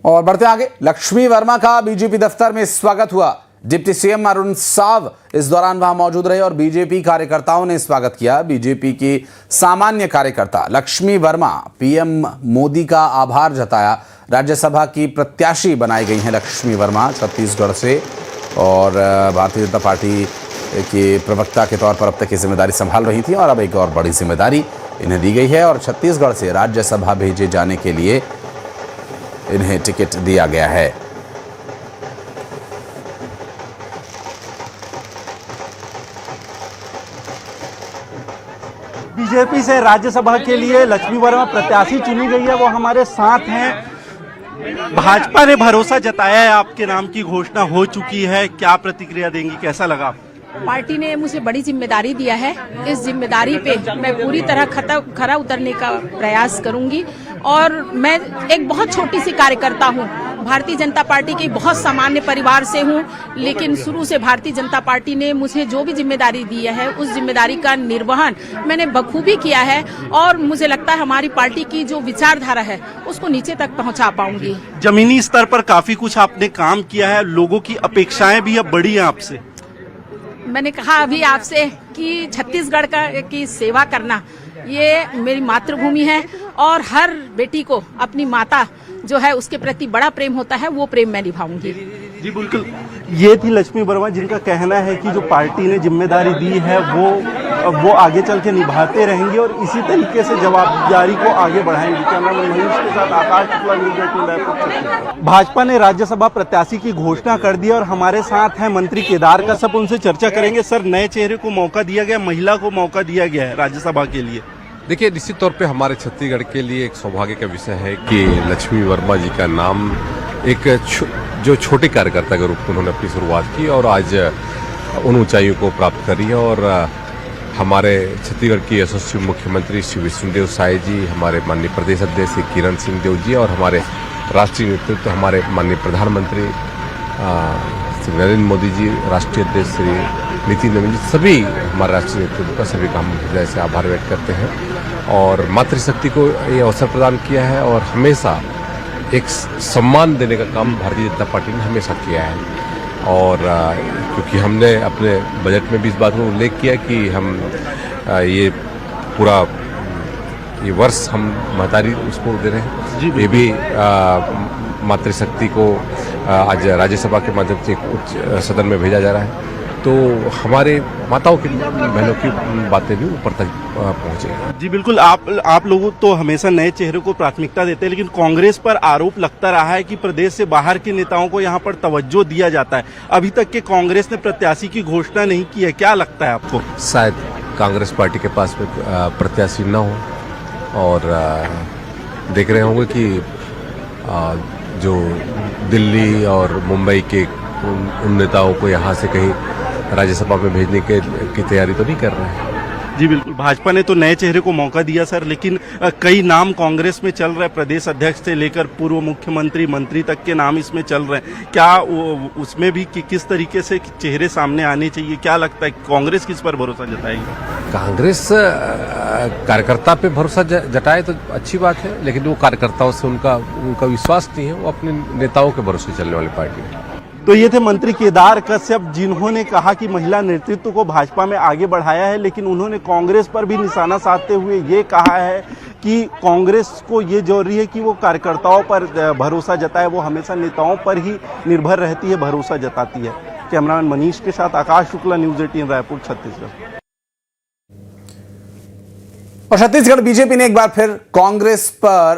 और बढ़ते आगे, लक्ष्मी वर्मा का बीजेपी दफ्तर में स्वागत हुआ। डिप्टी सीएम अरुण साव इस दौरान वहां मौजूद रहे और बीजेपी कार्यकर्ताओं ने स्वागत किया। बीजेपी की सामान्य कार्यकर्ता लक्ष्मी वर्मा पीएम मोदी का आभार जताया। राज्यसभा की प्रत्याशी बनाई गई हैं लक्ष्मी वर्मा छत्तीसगढ़ से और भारतीय जनता पार्टी के प्रवक्ता के तौर पर अब तक ये जिम्मेदारी संभाल रही थी और अब एक और बड़ी जिम्मेदारी इन्हें दी गई है और छत्तीसगढ़ से राज्यसभा भेजे जाने के लिए इन्हें टिकट दिया गया है। बीजेपी से राज्यसभा के लिए लक्ष्मी वर्मा प्रत्याशी चुनी गई है, वो हमारे साथ हैं। भाजपा ने भरोसा जताया है, आपके नाम की घोषणा हो चुकी है, क्या प्रतिक्रिया देंगी, कैसा लगा आपको? पार्टी ने मुझे बड़ी जिम्मेदारी दिया है। इस जिम्मेदारी पे मैं पूरी तरह खरा उतरने का प्रयास करूंगी और मैं एक बहुत छोटी सी कार्यकर्ता हूं। भारतीय जनता पार्टी के बहुत सामान्य परिवार से हूं, लेकिन शुरू से भारतीय जनता पार्टी ने मुझे जो भी जिम्मेदारी दी है उस जिम्मेदारी का निर्वहन मैंने बखूबी किया है और मुझे लगता है हमारी पार्टी की जो विचारधारा है उसको नीचे तक पहुंचा पाऊंगी। जमीनी स्तर पर काफी कुछ आपने काम किया है, लोगों की अपेक्षाएं भी अब बड़ी हैं आपसे। मैंने कहा अभी आपसे कि छत्तीसगढ़ की सेवा करना ये मेरी मातृभूमि है और हर बेटी को अपनी माता जो है उसके प्रति बड़ा प्रेम होता है, वो प्रेम मैं निभाऊंगी। जी बिल्कुल, ये थी लक्ष्मी वर्मा जिनका कहना है कि जो पार्टी ने जिम्मेदारी दी है वो आगे चल के निभाते रहेंगे और इसी तरीके से जवाबदारी को आगे बढ़ाएंगे। कैमरामैन मनीष के साथ आकाश शुक्ला, न्यूज़ 18 रायपुर। भाजपा ने राज्यसभा प्रत्याशी की घोषणा कर दी और हमारे साथ हैं मंत्री केदार कश्यप, उनसे चर्चा करेंगे। सर, नए चेहरे को मौका दिया गया, महिला को मौका दिया गया है राज्यसभा के लिए। देखिए, निश्चित तौर पे हमारे छत्तीसगढ़ के लिए एक सौभाग्य का विषय है कि लक्ष्मी वर्मा जी का नाम एक जो छोटे कार्यकर्ता के रूप में उन्होंने अपनी शुरुआत की और आज उन ऊंचाइयों को प्राप्त करी है। और हमारे छत्तीसगढ़ के यशस्वी मुख्यमंत्री श्री विष्णुदेव साय जी, हमारे माननीय प्रदेश अध्यक्ष श्री किरण सिंह देव जी और हमारे राष्ट्रीय नेतृत्व हमारे माननीय प्रधानमंत्री श्री नरेंद्र मोदी जी, राष्ट्रीय अध्यक्ष श्री नितिन नवीन जी, सभी हमारे राष्ट्रीय नेतृत्व का सभी का हम हृदय से आभार व्यक्त करते हैं और मातृशक्ति को ये अवसर प्रदान किया है और हमेशा एक सम्मान देने का काम भारतीय जनता पार्टी ने हमेशा किया है। और क्योंकि हमने अपने बजट में भी इस बात को उल्लेख किया कि हम ये पूरा ये वर्ष हम महतारी उसको दे रहे हैं, ये भी मातृशक्ति को आज राज्यसभा के माध्यम से उच्च सदन में भेजा जा रहा है, तो हमारे माताओं की बहनों की बातें भी ऊपर तक पहुंचेगी। जी बिल्कुल, आप लोग तो हमेशा नए चेहरे को प्राथमिकता देते हैं, लेकिन कांग्रेस पर आरोप लगता रहा है कि प्रदेश से बाहर के नेताओं को यहाँ पर तवज्जो दिया जाता है। अभी तक के कांग्रेस ने प्रत्याशी की घोषणा नहीं की है, क्या लगता है आपको? शायद कांग्रेस पार्टी के पास में प्रत्याशी न हो और देख रहे होंगे कि जो दिल्ली और मुंबई के उन नेताओं को यहाँ से कहीं राज्यसभा में भेजने की तैयारी तो नहीं कर रहे हैं। जी बिल्कुल, भाजपा ने तो नए चेहरे को मौका दिया सर, लेकिन कई नाम कांग्रेस में चल रहे हैं, प्रदेश अध्यक्ष से लेकर पूर्व मुख्यमंत्री मंत्री तक के नाम इसमें चल रहे हैं। क्या उसमें भी किस तरीके से चेहरे सामने आने चाहिए, क्या लगता है कांग्रेस किस पर भरोसा जताएगी? कांग्रेस कार्यकर्ता पे भरोसा जताए तो अच्छी बात है, लेकिन वो कार्यकर्ताओं से उनका विश्वास नहीं है, वो अपने नेताओं के भरोसे चलने वाली पार्टी है। तो ये थे मंत्री केदार कश्यप, जिन्होंने कहा कि महिला नेतृत्व को भाजपा में आगे बढ़ाया है, लेकिन उन्होंने कांग्रेस पर भी निशाना साधते हुए ये कहा है कि कांग्रेस को ये जरूरी है कि वो व्यक्तियों पर भरोसा जताए, वो हमेशा नेताओं पर ही निर्भर रहती है, भरोसा जताती है। कैमरामैन मनीष के साथ आकाश शुक्ला, न्यूज़ 18 रायपुर, छत्तीसगढ़। और छत्तीसगढ़ बीजेपी ने एक बार फिर कांग्रेस पर